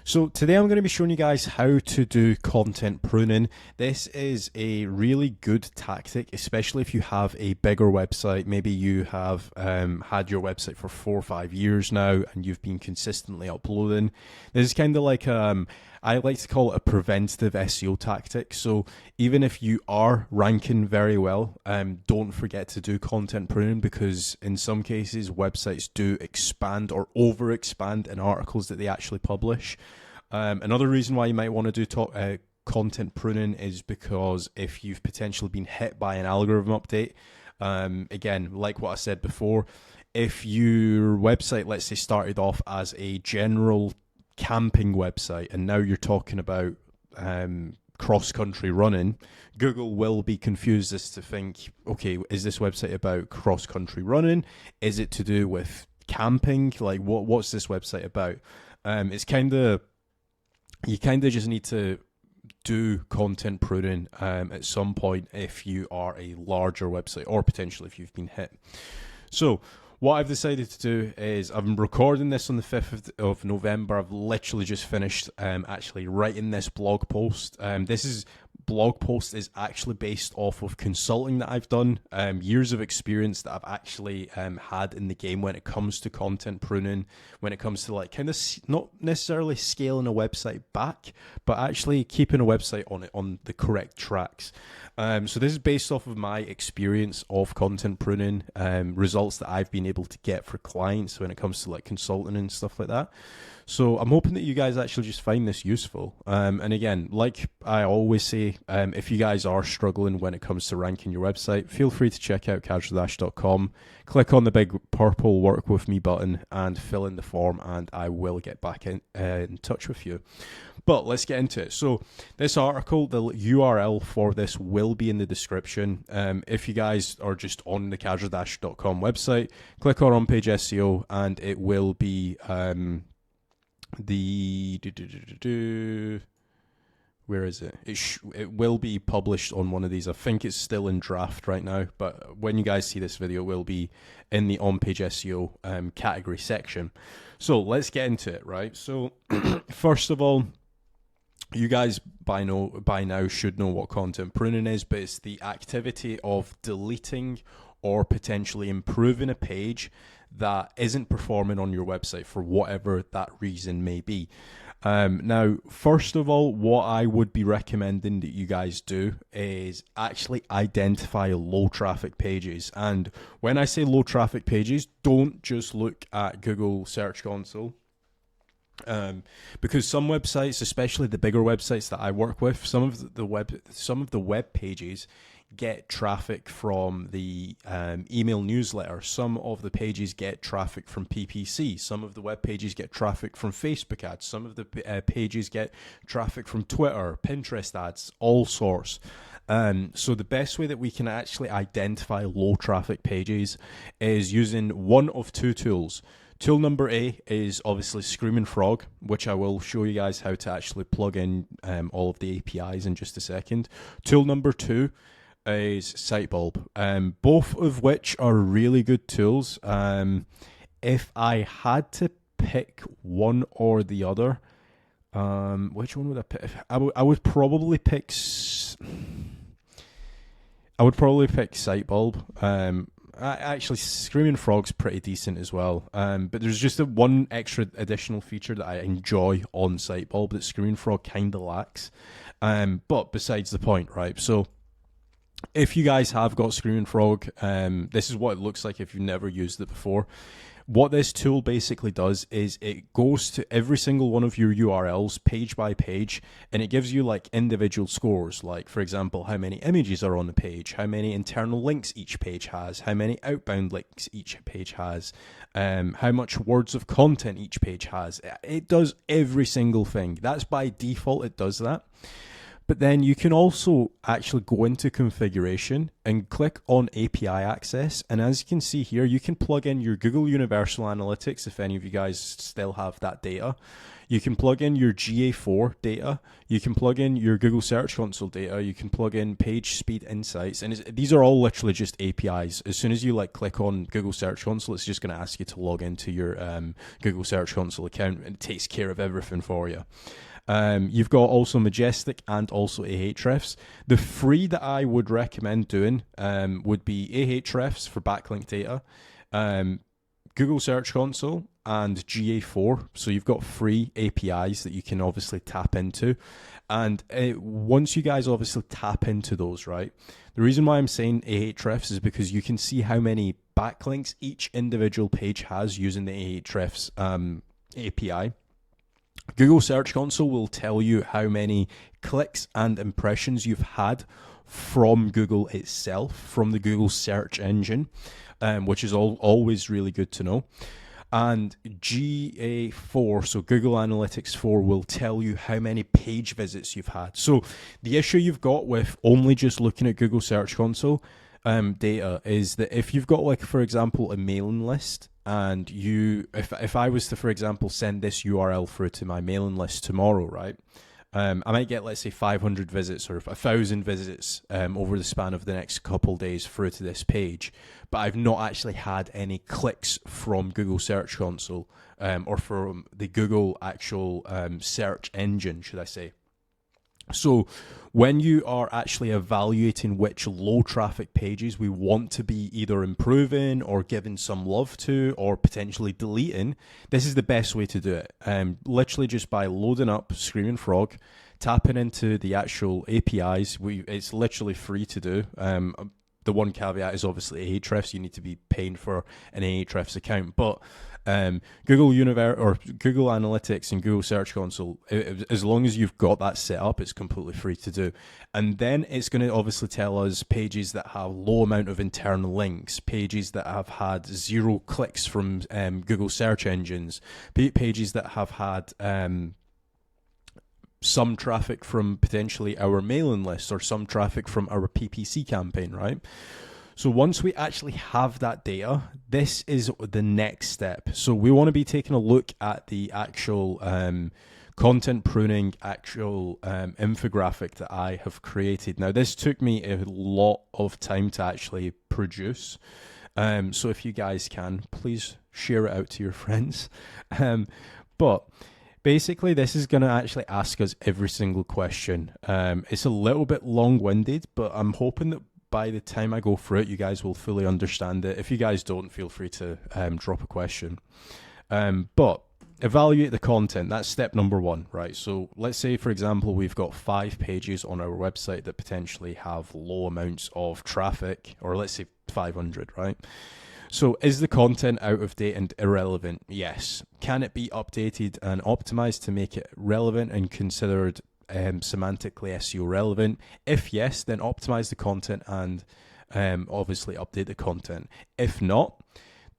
So today I'm going to be showing you guys how to do content pruning. This is a really good tactic, especially if you have a bigger website. Maybe you have had your website for 4 or 5 years now and you've been consistently uploading. This is kind of like I like to call it a preventative SEO tactic. So even if you are ranking very well, don't forget to do content pruning, because in some cases websites do expand or over expand in articles that they actually publish. Another reason why you might want to do content pruning is because if you've potentially been hit by an algorithm update, again, like what I said before, if your website, let's say, started off as a general camping website and now you're talking about cross-country running, Google will be confused as to think, okay, is this website about cross-country running? Is it to do with camping? Like, what's this website about? You kind of just need to do content pruning at some point if you are a larger website or potentially if you've been hit. So what I've decided to do is I'm recording this on the 5th of November. I've literally just finished actually writing this blog post. This blog post is actually based off of consulting that I've done, years of experience that I've actually had in the game when it comes to content pruning, when it comes to like kind of not necessarily scaling a website back, but actually keeping a website on the correct tracks. So this is based off of my experience of content pruning, results that I've been able to get for clients when it comes to like consulting and stuff like that. So I'm hoping that you guys actually just find this useful. And again, like I always say, if you guys are struggling when it comes to ranking your website, feel free to check out casualdash.com, click on the big purple work with me button and fill in the form, and I will get back in touch with you. But let's get into it. So this article, the URL for this will be in the description. If you guys are just on the casualdash.com website, click on page SEO and it will be where is it? It will be published on one of these. I think it's still in draft right now, but when you guys see this video, it will be in the on-page SEO category section. So let's get into it, right? So first of all, you guys by now should know what content pruning is, but it's the activity of deleting or potentially improving a page that isn't performing on your website for whatever that reason may be. Now, first of all, what I would be recommending that you guys do is actually identify low traffic pages. And when I say low traffic pages, don't just look at Google Search Console. Because some websites, especially the bigger websites that I work with, some of the web pages get traffic from the email newsletter. Some of the pages get traffic from PPC. Some of the web pages get traffic from Facebook ads. Some of the pages get traffic from Twitter, Pinterest ads, all sorts. So the best way that we can actually identify low traffic pages is using one of two tools. Tool number A is obviously Screaming Frog, which I will show you guys how to actually plug in all of the APIs in just a second. Tool number 2 is Sitebulb, both of which are really good tools. If I had to pick one or the other, which one would I pick? I would probably pick Sitebulb. Actually, Screaming Frog's pretty decent as well, but there's just one extra additional feature that I enjoy on Sitebulb that Screaming Frog kind of lacks. But besides the point, right? So if you guys have got Screaming Frog, this is what it looks like if you've never used it before. What this tool basically does is it goes to every single one of your URLs page by page, and it gives you like individual scores, like for example, how many images are on the page, how many internal links each page has, how many outbound links each page has, how much words of content each page has. It does every single thing. That's by default, it does that. But then you can also actually go into configuration and click on API access. And as you can see here, you can plug in your Google Universal Analytics if any of you guys still have that data. You can plug in your GA4 data. You can plug in your Google Search Console data. You can plug in page speed insights. And these are all literally just APIs. As soon as you click on Google Search Console, it's just going to ask you to log into your Google Search Console account, and it takes care of everything for you. You've got also Majestic and also Ahrefs. The three that I would recommend doing would be Ahrefs for backlink data, Google Search Console, and GA4. So you've got three APIs that you can obviously tap into. And once you guys obviously tap into those, right, the reason why I'm saying Ahrefs is because you can see how many backlinks each individual page has using the Ahrefs API. Google Search Console will tell you how many clicks and impressions you've had from Google itself, from the Google search engine, which is always really good to know. And GA4, so Google Analytics 4, will tell you how many page visits you've had. So the issue you've got with only just looking at Google Search Console data is that if you've got, for example, a mailing list, and if I was to, for example, send this URL through to my mailing list tomorrow, right? I might get, let's say, 500 visits or 1,000 visits over the span of the next couple days through to this page, but I've not actually had any clicks from Google Search Console or from the Google actual search engine, should I say. So when you are actually evaluating which low traffic pages we want to be either improving or giving some love to or potentially deleting, this is the best way to do it. Literally just by loading up Screaming Frog, tapping into the actual APIs. It's literally free to do. The one caveat is obviously Ahrefs. You need to be paying for an Ahrefs account, but Google Analytics and Google Search Console, as long as you've got that set up, it's completely free to do. And then it's going to obviously tell us pages that have low amount of internal links, pages that have had 0 clicks from Google search engines, pages that have had some traffic from potentially our mailing list or some traffic from our PPC campaign, right? So once we actually have that data, this is the next step. So we want to be taking a look at the actual content pruning, actual infographic that I have created. Now, this took me a lot of time to actually produce. So if you guys can, please share it out to your friends. But basically, this is going to actually ask us every single question. It's a little bit long-winded, but I'm hoping that by the time I go through it, you guys will fully understand it. If you guys don't, feel free to drop a question. But evaluate the content. That's step number 1, right? So let's say, for example, we've got 5 pages on our website that potentially have low amounts of traffic, or let's say 500, right? So is the content out of date and irrelevant? Yes. Can it be updated and optimized to make it relevant and considered semantically SEO relevant? If yes, then optimize the content and obviously update the content. If not,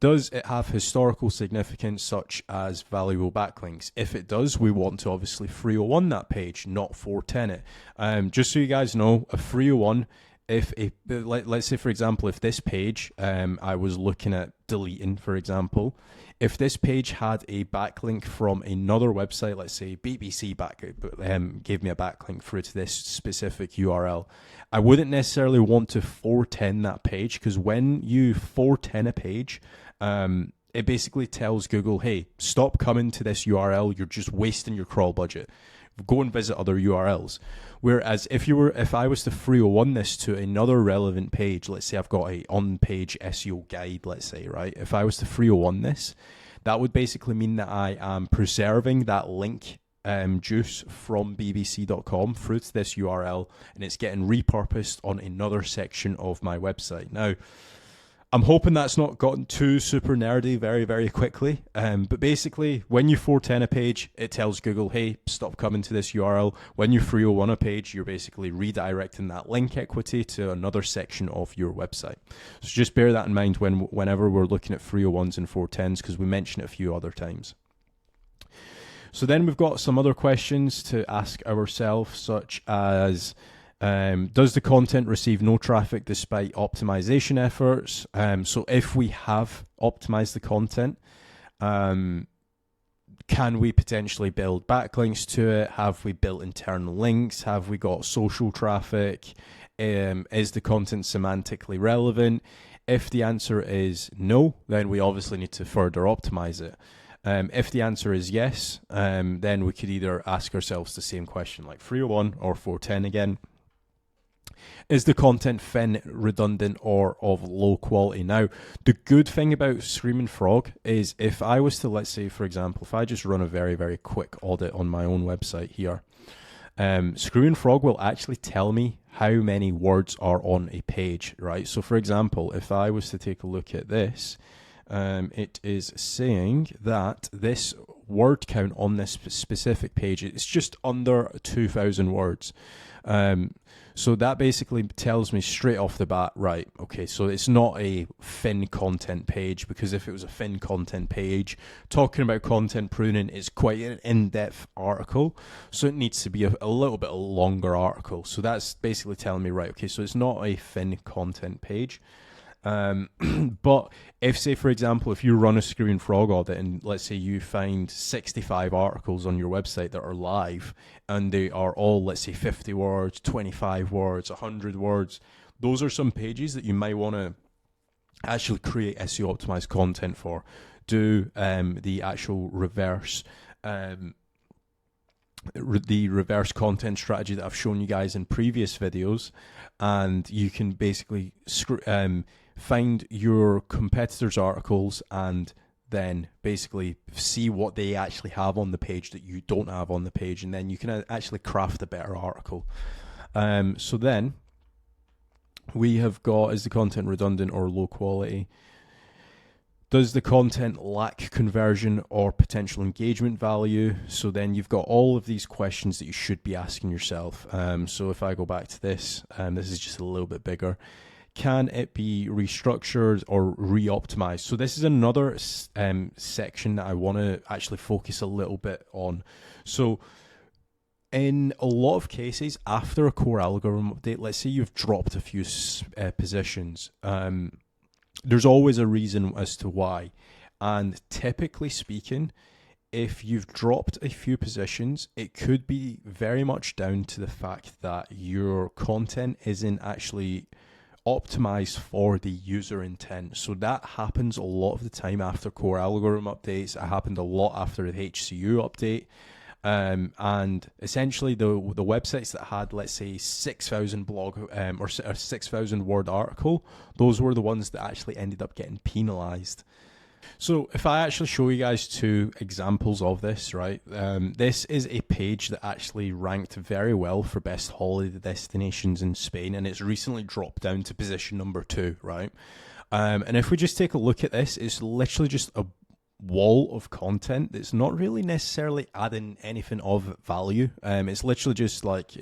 does it have historical significance such as valuable backlinks? If it does, we want to obviously 301 that page, not 410 it. Just so you guys know, a 301, let's say, for example, if this page I was looking at deleting, for example, if this page had a backlink from another website, let's say BBC gave me a backlink through to this specific URL, I wouldn't necessarily want to 410 that page, because when you 410 a page, it basically tells Google, hey, stop coming to this URL, you're just wasting your crawl budget. Go and visit other URLs. Whereas if I was to 301 this to another relevant page, let's say I've got a on-page SEO guide, let's say, right? If I was to 301 this, that would basically mean that I am preserving that link juice from bbc.com through to this URL, and it's getting repurposed on another section of my website. Now, I'm hoping that's not gotten too super nerdy very, very quickly. But basically, when you 410 a page, it tells Google, hey, stop coming to this URL. When you 301 a page, you're basically redirecting that link equity to another section of your website. So just bear that in mind whenever we're looking at 301s and 410s, because we mentioned it a few other times. So then we've got some other questions to ask ourselves, such as, does the content receive no traffic despite optimization efforts? So if we have optimized the content, can we potentially build backlinks to it? Have we built internal links? Have we got social traffic? Is the content semantically relevant? If the answer is no, then we obviously need to further optimize it. If the answer is yes, then we could either ask ourselves the same question like 301 or 410 again. Is the content thin, redundant, or of low quality? Now, the good thing about Screaming Frog is if I was to, let's say, for example, if I just run a very, very quick audit on my own website here, Screaming Frog will actually tell me how many words are on a page, right? So, for example, if I was to take a look at this, it is saying that this word count on this specific page is just under 2,000 words. So that basically tells me straight off the bat, right, okay, so it's not a thin content page, because if it was a thin content page, talking about content pruning is quite an in-depth article, so it needs to be a little bit longer article. So that's basically telling me, right, okay, so it's not a thin content page. But if, say, for example, if you run a Screaming Frog audit and let's say you find 65 articles on your website that are live and they are all, let's say, 50 words, 25 words, 100 words, those are some pages that you might want to actually create SEO optimized content for. Do the actual reverse content strategy that I've shown you guys in previous videos, and you can basically find your competitors' articles and then basically see what they actually have on the page that you don't have on the page, and then you can actually craft a better article. So then we have got, is the content redundant or low quality? Does the content lack conversion or potential engagement value? So then you've got all of these questions that you should be asking yourself. So if I go back to this, this is just a little bit bigger. Can it be restructured or re-optimized? So this is another section that I want to actually focus a little bit on. So in a lot of cases, after a core algorithm update, let's say you've dropped a few positions, there's always a reason as to why. And typically speaking, if you've dropped a few positions, it could be very much down to the fact that your content isn't actually optimized for the user intent. So that happens a lot of the time after core algorithm updates. It happened a lot after the HCU update. And essentially the websites that had, let's say, 6,000 blog or 6,000 word article, those were the ones that actually ended up getting penalized. So if I actually show you guys two examples of this, right, this is a page that actually ranked very well for best holiday destinations in Spain, and it's recently dropped down to position number 2, right? And if we just take a look at this, it's literally just a wall of content that's not really necessarily adding anything of value. It's literally just like,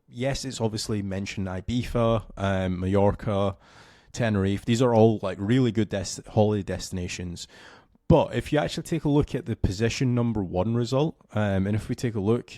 yes, it's obviously mentioned Ibiza, Mallorca, Tenerife. These are all like really good holiday destinations. But if you actually take a look at the position number 1 result, and if we take a look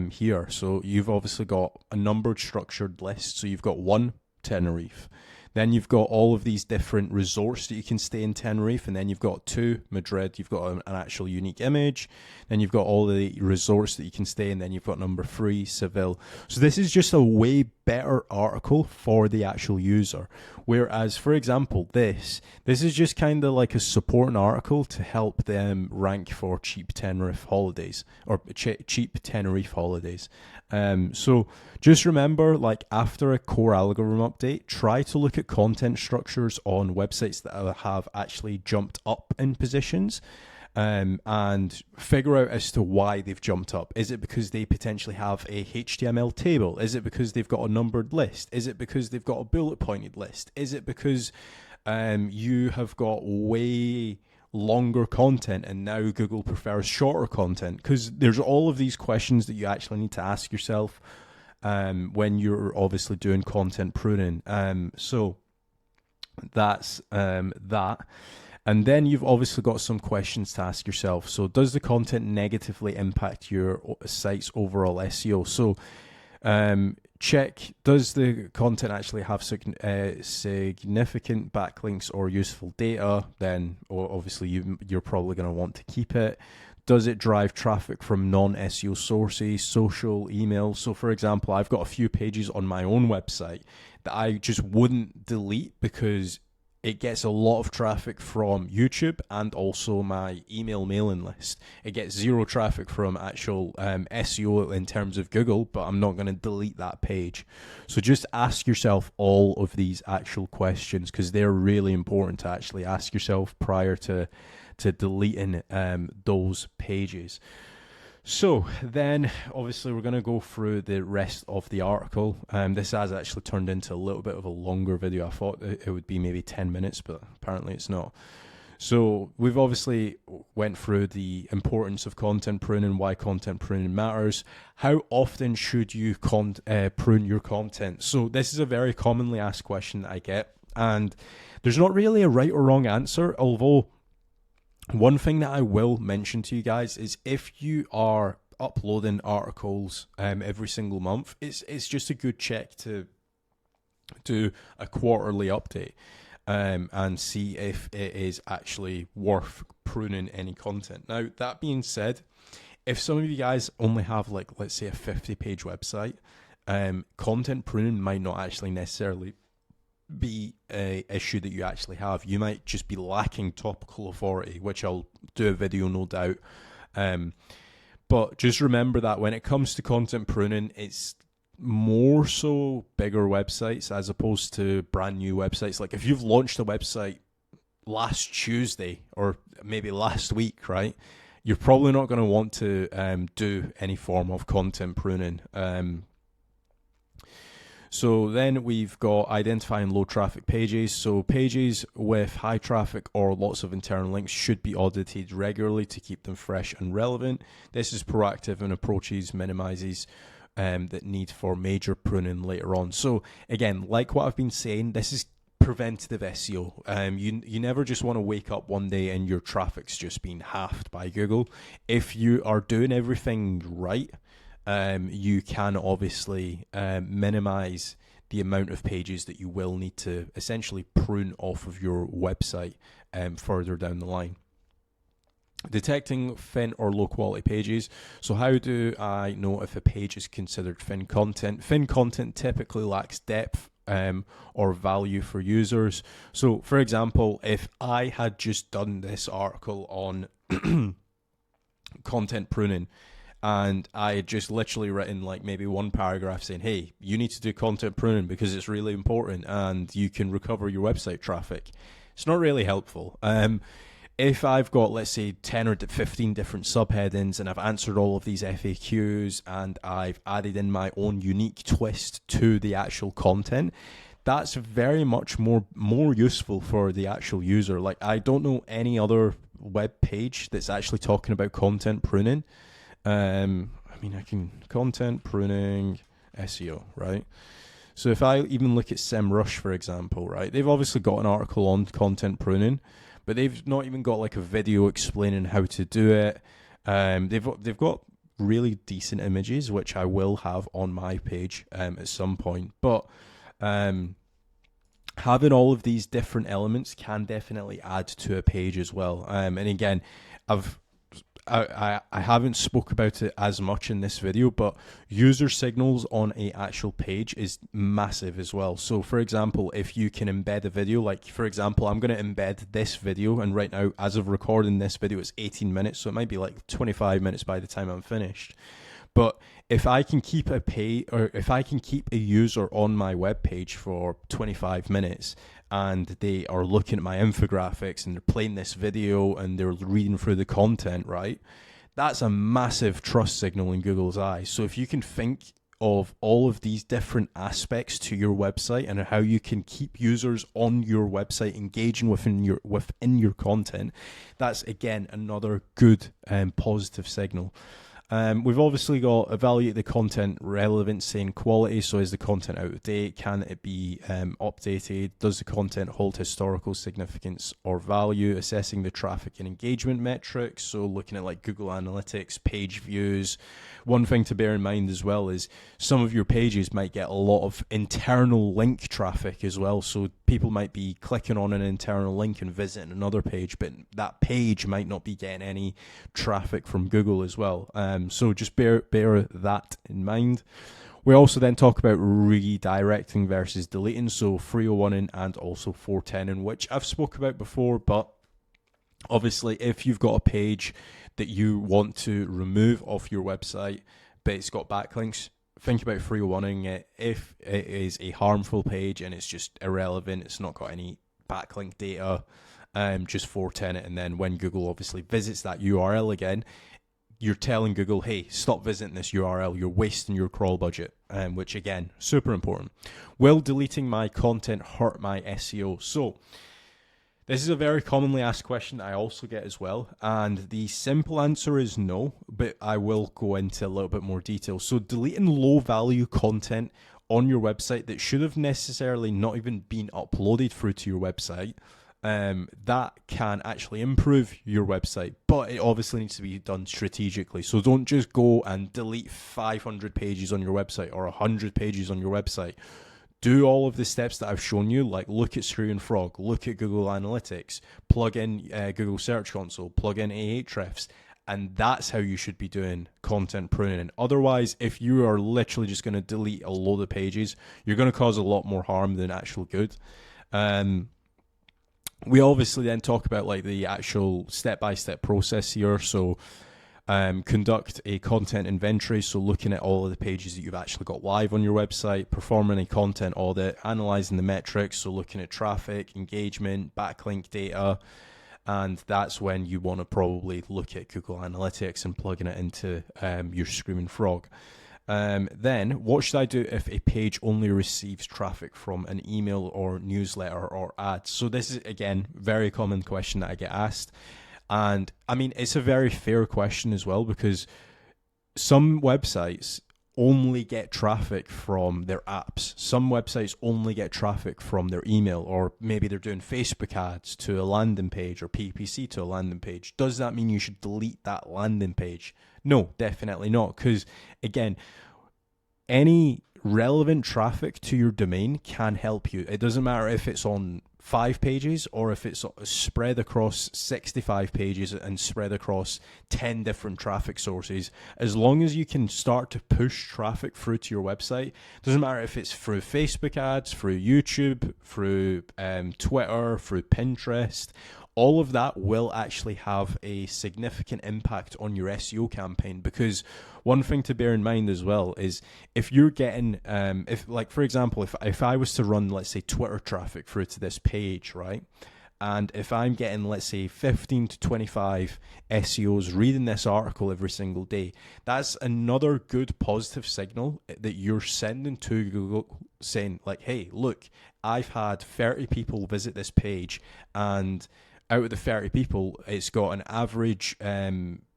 here, so you've obviously got a numbered structured list. So you've got 1 Tenerife. Then you've got all of these different resorts that you can stay in Tenerife. And then you've got 2, Madrid. You've got an actual unique image. Then you've got all the resorts that you can stay in. Then you've got number 3, Seville. So this is just a way better article for the actual user. Whereas, for example, this is just kind of like a supporting article to help them rank for cheap Tenerife holidays or cheap Tenerife holidays. So just remember, like after a core algorithm update, try to look at content structures on websites that have actually jumped up in positions. And figure out as to why they've jumped up. Is it because they potentially have a HTML table? Is it because they've got a numbered list? Is it because they've got a bullet pointed list? Is it because you have got way longer content and now Google prefers shorter content? Because there's all of these questions that you actually need to ask yourself when you're obviously doing content pruning. So that's that. And then you've obviously got some questions to ask yourself. So does the content negatively impact your site's overall SEO? So check, does the content actually have significant backlinks or useful data? Then obviously you're probably going to want to keep it. Does it drive traffic from non-SEO sources, social, email? So for example, I've got a few pages on my own website that I just wouldn't delete because it gets a lot of traffic from YouTube and also my email mailing list. It gets zero traffic from actual SEO in terms of Google, but I'm not going to delete that page. So just ask yourself all of these actual questions because they're really important to actually ask yourself prior to deleting those pages. So then obviously we're going to go through the rest of the article. This has actually turned into a little bit of a longer video. I thought it would be maybe 10 minutes, but apparently it's not. So we've obviously went through the importance of content pruning, why content pruning matters. How often should you prune your content? So this is a very commonly asked question that I get, and there's not really a right or wrong answer, although one thing that I will mention to you guys is if you are uploading articles every single month, it's just a good check to do a quarterly update and see if it is actually worth pruning any content. Now, that being said, if some of you guys only have, like, let's say a 50-page website, content pruning might not actually necessarily be a issue that you actually have. You might just be lacking topical authority, which I'll do a video no doubt. But just remember that when it comes to content pruning, it's more so bigger websites as opposed to brand new websites. Like if you've launched a website last Tuesday or maybe last week, right, you're probably not going to want to do any form of content pruning. So then we've got identifying low traffic pages. So pages with high traffic or lots of internal links should be audited regularly to keep them fresh and relevant. This is proactive and minimizes that need for major pruning later on. So again, like what I've been saying, this is preventative SEO. You never just want to wake up one day and your traffic's just been halved by Google. If you are doing everything right, you can obviously minimize the amount of pages that you will need to essentially prune off of your website further down the line. Detecting thin or low quality pages. So how do I know if a page is considered thin content? Thin content typically lacks depth or value for users. So for example, if I had just done this article on content pruning, and I had just literally written like maybe one paragraph saying, hey, you need to do content pruning because it's really important and you can recover your website traffic. It's not really helpful. If I've got, let's say, 10 or 15 different subheadings and I've answered all of these FAQs and I've added in my own unique twist to the actual content, that's very much more useful for the actual user. Like, I don't know any other web page that's actually talking about content pruning. I mean, I can content pruning SEO, right? So if I even look at SEMrush, for example, right, they've obviously got an article on content pruning, but they've not even got like a video explaining how to do it. They've got really decent images, which I will have on my page at some point. But having all of these different elements can definitely add to a page as well. And again, I haven't spoke about it as much in this video, but user signals on a actual page is massive as well. So for example, if you can embed a video, like for example, I'm going to embed this video, and right now, as of recording this video, it's 18 minutes, so it might be like 25 minutes by the time I'm finished. But if I can keep if I can keep a user on my web page for 25 minutes and they are looking at my infographics and they're playing this video and they're reading through the content, right? That's a massive trust signal in Google's eyes. So if you can think of all of these different aspects to your website and how you can keep users on your website engaging within your content, that's again another good positive signal. We've obviously got evaluate the content relevancy and quality. So is the content out of date? Can it be updated? Does the content hold historical significance or value? Assessing the traffic and engagement metrics. So looking at like Google Analytics, page views. One thing to bear in mind as well is some of your pages might get a lot of internal link traffic as well. So people might be clicking on an internal link and visiting another page, but that page might not be getting any traffic from Google as well. So just bear that in mind. We also then talk about redirecting versus deleting, so 301ing and also 410ing, which I've spoke about before, but obviously if you've got a page that you want to remove off your website, but it's got backlinks, think about 301ing it. If it is a harmful page and it's just irrelevant, it's not got any backlink data, just 410 it, and then when Google obviously visits that URL again, you're telling Google, hey, stop visiting this URL, you're wasting your crawl budget, which again, super important. Will deleting my content hurt my SEO? So this is a very commonly asked question I also get as well, and the simple answer is no, but I will go into a little bit more detail. So deleting low value content on your website that should have necessarily not even been uploaded through to your website, that can actually improve your website, but it obviously needs to be done strategically. So don't just go and delete 500 pages on your website or 100 pages on your website. Do all of the steps that I've shown you, like look at Screw and Frog, look at Google Analytics, plug in Google Search Console, plug in Ahrefs, and that's how you should be doing content pruning. Otherwise, if you are literally just going to delete a load of pages, you're going to cause a lot more harm than actual good. We obviously then talk about like the actual step-by-step process here. So conduct a content inventory, so looking at all of the pages that you've actually got live on your website, performing a content audit, analyzing the metrics, so looking at traffic, engagement, backlink data, and that's when you want to probably look at Google Analytics and plugging it into your Screaming Frog. Then, what should I do if a page only receives traffic from an email or newsletter or ads? So this is, again, very common question that I get asked. And, I mean, it's a very fair question as well, because some websites only get traffic from their apps. Some websites only get traffic from their email, or maybe they're doing Facebook ads to a landing page or PPC to a landing page. Does that mean you should delete that landing page? No, definitely not, because again, any relevant traffic to your domain can help you. It doesn't matter if it's on 5 pages or if it's spread across 65 pages and spread across 10 different traffic sources. As long as you can start to push traffic through to your website, doesn't matter if it's through Facebook ads, through YouTube, through Twitter, through Pinterest, all of that will actually have a significant impact on your SEO campaign. Because one thing to bear in mind as well is if you're getting, if like, for example, if I was to run, let's say, Twitter traffic through to this page, right? And if I'm getting, let's say, 15 to 25 SEOs reading this article every single day, that's another good positive signal that you're sending to Google saying like, hey, look, I've had 30 people visit this page, and out of the 30 people, it's got an average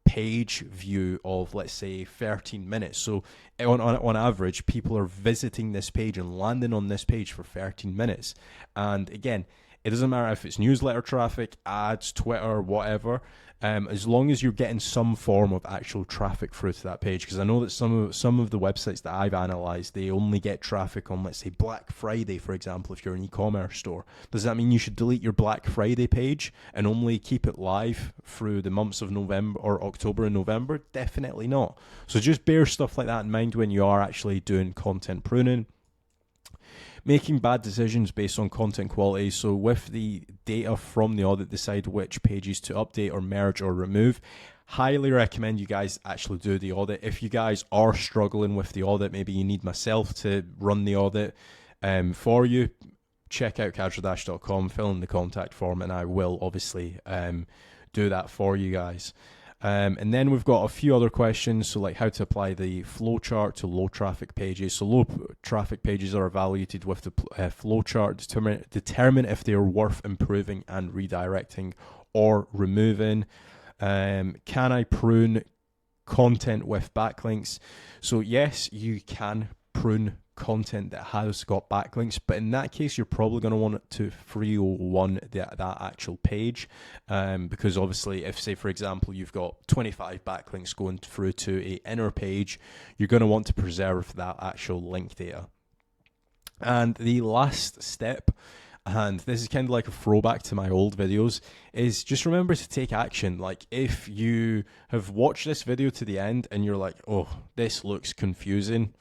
page view of, let's say, 13 minutes. So on average, people are visiting this page and landing on this page for 13 minutes. And again, it doesn't matter if it's newsletter traffic, ads, Twitter, whatever, as long as you're getting some form of actual traffic through to that page. Because I know that some of the websites that I've analyzed, they only get traffic on, let's say, Black Friday, for example, if you're an e-commerce store. Does that mean you should delete your Black Friday page and only keep it live through the months of November or October and November? Definitely not. So just bear stuff like that in mind when you are actually doing content pruning. Making bad decisions based on content quality. So with the data from the audit, decide which pages to update or merge or remove. Highly recommend you guys actually do the audit. If you guys are struggling with the audit, maybe you need myself to run the audit for you, check out casualdash.com, fill in the contact form, and I will obviously do that for you guys. And then we've got a few other questions, so like how to apply the flowchart to low traffic pages. So low traffic pages are evaluated with the flowchart, determine if they are worth improving and redirecting or removing. Can I prune content with backlinks. So yes, you can prune content that has got backlinks, but in that case you're probably going to want it to 301 that actual page, because obviously if, say for example, you've got 25 backlinks going through to a inner page, you're going to want to preserve that actual link data. And the last step, and this is kind of like a throwback to my old videos, is just remember to take action. Like if you have watched this video to the end and you're like, oh, this looks confusing,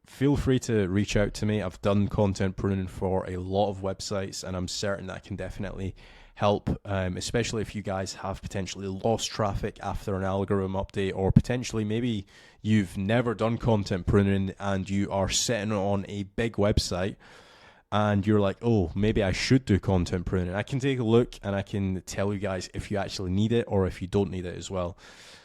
feel free to reach out to me. I've done content pruning for a lot of websites, and I'm certain that I can definitely help, especially if you guys have potentially lost traffic after an algorithm update, or potentially maybe you've never done content pruning and you are sitting on a big website and you're like, oh, maybe I should do content pruning. I can take a look and I can tell you guys if you actually need it or if you don't need it as well.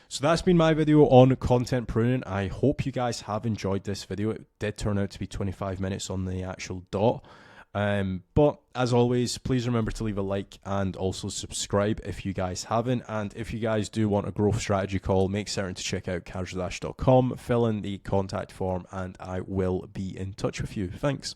So that's been my video on content pruning. I hope you guys have enjoyed this video. It did turn out to be 25 minutes on the actual dot. But as always, please remember to leave a like and also subscribe if you guys haven't. And if you guys do want a growth strategy call, make certain to check out casualdash.com, fill in the contact form, and I will be in touch with you. Thanks.